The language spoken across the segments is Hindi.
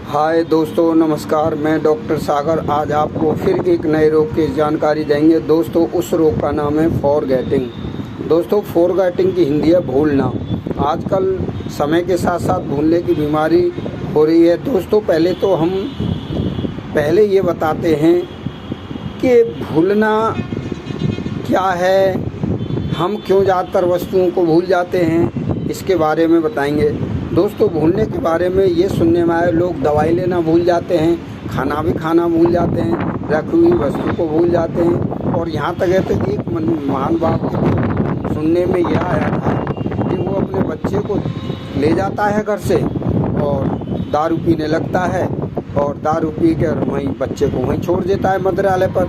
हाय दोस्तों, नमस्कार। मैं डॉक्टर सागर आज आपको फिर एक नए रोग की जानकारी देंगे। दोस्तों, उस रोग का नाम है फॉरगेटिंग। दोस्तों, फॉरगेटिंग की हिंदी है भूलना। आजकल समय के साथ साथ भूलने की बीमारी हो रही है। दोस्तों, पहले ये बताते हैं कि भूलना क्या है, हम क्यों ज़्यादातर वस्तुओं को भूल जाते हैं, इसके बारे में बताएंगे। दोस्तों, भूलने के बारे में ये सुनने में आए, लोग दवाई लेना भूल जाते हैं, खाना भी खाना भूल जाते हैं, रखी हुई वस्तु को भूल जाते हैं। और यहाँ तक है तो एक महान बाप को सुनने में यह आया था कि वो अपने बच्चे को ले जाता है घर से और दारू पीने लगता है और दारू पी कर वहीं बच्चे को वहीं छोड़ देता है मंत्रालय पर।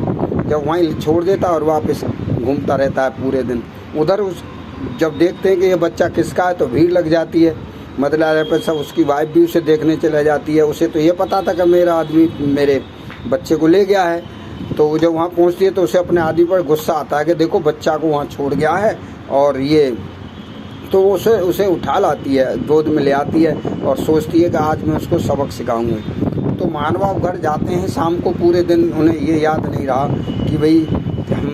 जब वहीं छोड़ देता है और वापस घूमता रहता है पूरे दिन उधर। जब देखते हैं कि ये बच्चा किसका है तो भीड़ लग जाती है मंत्रालय पर। सब उसकी वाइफ भी उसे देखने चले जाती है। उसे तो ये पता था कि मेरा आदमी मेरे बच्चे को ले गया है। तो जब वहाँ पहुँचती है तो उसे अपने आदमी पर गुस्सा आता है कि देखो बच्चा को वहाँ छोड़ गया है। और ये तो उसे उठा लाती है, गोद में ले आती है और सोचती है कि आज मैं उसको सबक सिखाऊंगी। तो मानव घर जाते हैं शाम को, पूरे दिन उन्हें ये याद नहीं रहा कि भाई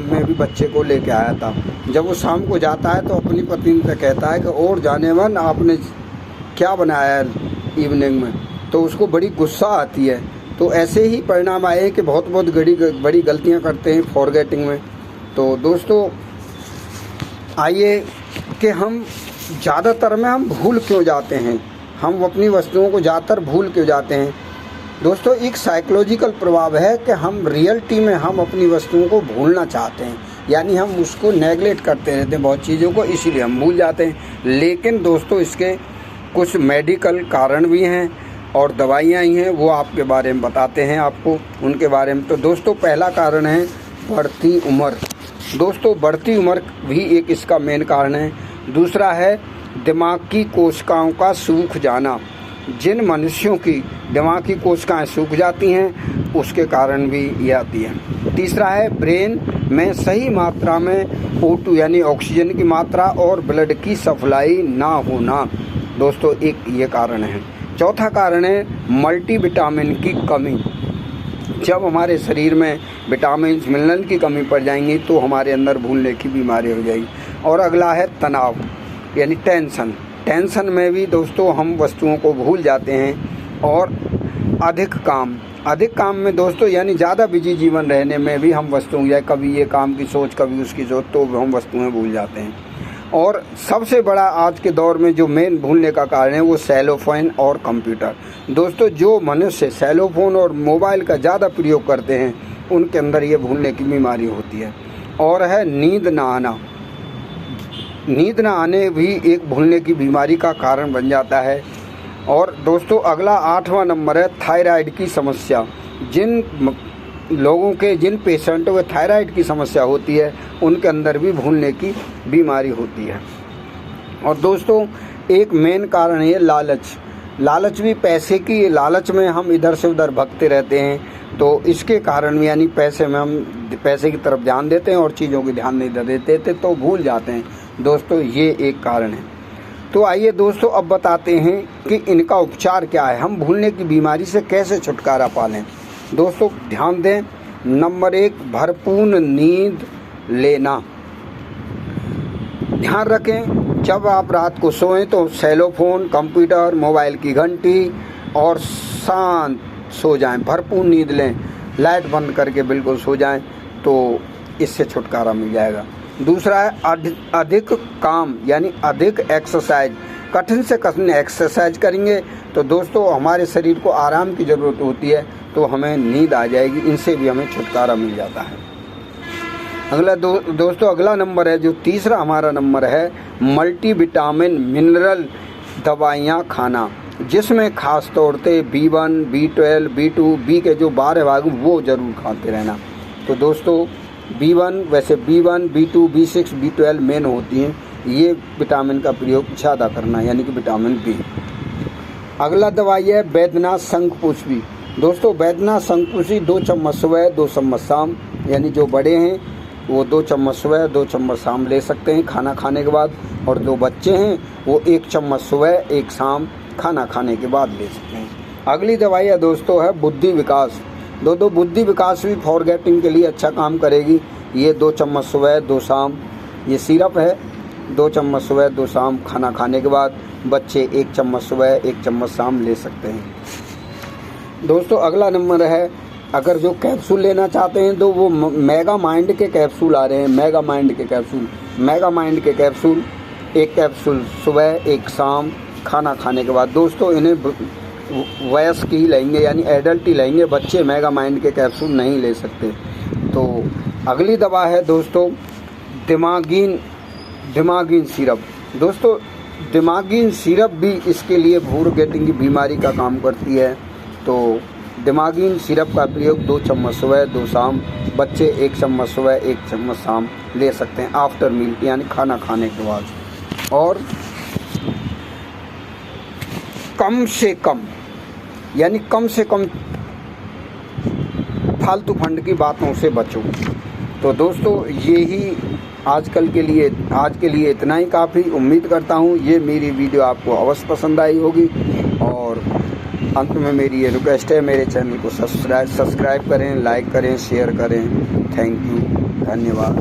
मैं भी बच्चे को लेके आया था। जब वो शाम को जाता है तो अपनी पत्नी से कहता है कि और जाने मन आपने क्या बनाया है इवनिंग में। तो उसको बड़ी गुस्सा आती है। तो ऐसे ही परिणाम आए हैं कि बहुत बड़ी गलतियां करते हैं फॉरगेटिंग में। तो दोस्तों, आइए कि हम ज़्यादातर में हम भूल क्यों जाते हैं, हम अपनी वस्तुओं को ज़्यादातर भूल क्यों जाते हैं। दोस्तों, एक साइकोलॉजिकल प्रभाव है कि हम रियलिटी में हम अपनी वस्तुओं को भूलना चाहते हैं, यानी हम उसको नेगलेक्ट करते रहते हैं बहुत चीज़ों को, इसीलिए हम भूल जाते हैं। लेकिन दोस्तों, इसके कुछ मेडिकल कारण भी हैं और दवाइयाँ ही हैं, वो आपके बारे में बताते हैं आपको उनके बारे में। तो दोस्तों, पहला कारण है बढ़ती उम्र। दोस्तों, बढ़ती उम्र भी एक इसका मेन कारण है। दूसरा है दिमाग की कोशिकाओं का सूख जाना। जिन मनुष्यों की दिमाग की कोशिकाएं सूख जाती हैं उसके कारण भी ये आती है। तीसरा है ब्रेन में सही मात्रा में O2 यानी ऑक्सीजन की मात्रा और ब्लड की सप्लाई ना होना। दोस्तों, एक ये कारण है। चौथा कारण है मल्टीविटामिन की कमी। जब हमारे शरीर में विटामिन मिनरल की कमी पड़ जाएंगी तो हमारे अंदर भूलने की बीमारी हो जाएगी। और अगला है तनाव यानी टेंशन। टेंशन में भी दोस्तों हम वस्तुओं को भूल जाते हैं। और अधिक काम में दोस्तों यानी ज़्यादा बिजी जीवन रहने में भी हम वस्तुओं, या कभी ये काम की सोच कभी उसकी सोच, तो हम वस्तुएं भूल जाते हैं। और सबसे बड़ा आज के दौर में जो मेन भूलने का कारण है वो सेलोफोन और कंप्यूटर। दोस्तों, जो मनुष्य सेलोफोन और मोबाइल का ज़्यादा प्रयोग करते हैं उनके अंदर ये भूलने की बीमारी होती है। और है नींद ना आना। नींद ना आने भी एक भूलने की बीमारी का कारण बन जाता है। और दोस्तों, अगला 8वां नंबर है थायराइड की समस्या। जिन पेशेंटों को थायराइड की समस्या होती है उनके अंदर भी भूलने की बीमारी होती है। और दोस्तों, एक मेन कारण है लालच भी, पैसे की लालच में हम इधर से उधर भगते रहते हैं। तो इसके कारण यानी पैसे की तरफ ध्यान देते हैं और चीज़ों की ध्यान नहीं देते थे तो भूल जाते हैं। दोस्तों, ये एक कारण है। तो आइए दोस्तों, अब बताते हैं कि इनका उपचार क्या है, हम भूलने की बीमारी से कैसे छुटकारा पालें। दोस्तों, ध्यान दें, नंबर 1 भरपूर नींद लेना। ध्यान रखें, जब आप रात को सोएं तो सेलोफोन, कंप्यूटर, मोबाइल की घंटी और शांत सो जाएं, भरपूर नींद लें, लाइट बंद करके बिल्कुल सो जाएं, तो इससे छुटकारा मिल जाएगा। दूसरा है अधिक काम यानी अधिक एक्सरसाइज। कठिन से कठिन एक्सरसाइज करेंगे तो दोस्तों हमारे शरीर को आराम की ज़रूरत होती है, तो हमें नींद आ जाएगी, इनसे भी हमें छुटकारा मिल जाता है। दोस्तों, अगला नंबर है, जो तीसरा हमारा नंबर है, मल्टीविटामिन मिनरल दवाइयाँ खाना, जिसमें खास तौर पे B1, B12, B2, B के जो 12 भाग वो ज़रूर खाते रहना। तो दोस्तों, B1, B2, B6, B12 main होती हैं, ये विटामिन का प्रयोग ज़्यादा करना यानी कि विटामिन B। अगला दवाई है बैद्यनाथ शंखपुष्पी। दोस्तों, बैद्यनाथ शंखपुष्पी 2 चम्मच सुबह 2 चम्मच शाम, यानी जो बड़े हैं वो 2 चम्मच सुबह 2 चम्मच शाम ले सकते हैं खाना खाने के बाद। और जो बच्चे हैं वो 1 चम्मच सुबह 1 शाम खाना खाने के बाद ले सकते हैं। अगली दवाई है दोस्तों है बुद्धि विकास। बुद्धि विकास भी फॉरगेटिंग के लिए अच्छा काम करेगी। ये 2 चम्मच सुबह 2 शाम ये सिरप है। 2 चम्मच सुबह 2 शाम खाना खाने के बाद बच्चे 1 चम्मच सुबह 1 चम्मच शाम ले सकते हैं। दोस्तों अगला नंबर है, अगर जो कैप्सूल लेना चाहते हैं तो वो मेगा माइंड के कैप्सूल आ रहे हैं। मेगा माइंड के कैप्सूल 1 कैप्सूल सुबह 1 शाम खाना खाने के बाद। दोस्तों इन्हें वयस्क ही लेंगे यानी एडल्ट ही लेंगे, बच्चे मेगा माइंड के कैप्सूल नहीं ले सकते। तो अगली दवा है दोस्तों दिमागीन सिरप। दोस्तों दिमागीन सिरप भी इसके लिए फॉरगेटिंग की बीमारी का काम करती है। तो दिमागीन सिरप का प्रयोग 2 चम्मच सुबह 2 शाम बच्चे 1 चम्मच सुबह 1 चम्मच शाम ले सकते हैं आफ्टर मील यानी खाना खाने के बाद। और कम से कम फालतू फंड की बातों से बचो। तो दोस्तों यही आज के लिए इतना ही काफ़ी। उम्मीद करता हूँ ये मेरी वीडियो आपको अवश्य पसंद आई होगी। और अंत में मेरी ये रिक्वेस्ट है, मेरे चैनल को सब्सक्राइब करें, लाइक करें, शेयर करें। थैंक यू, धन्यवाद।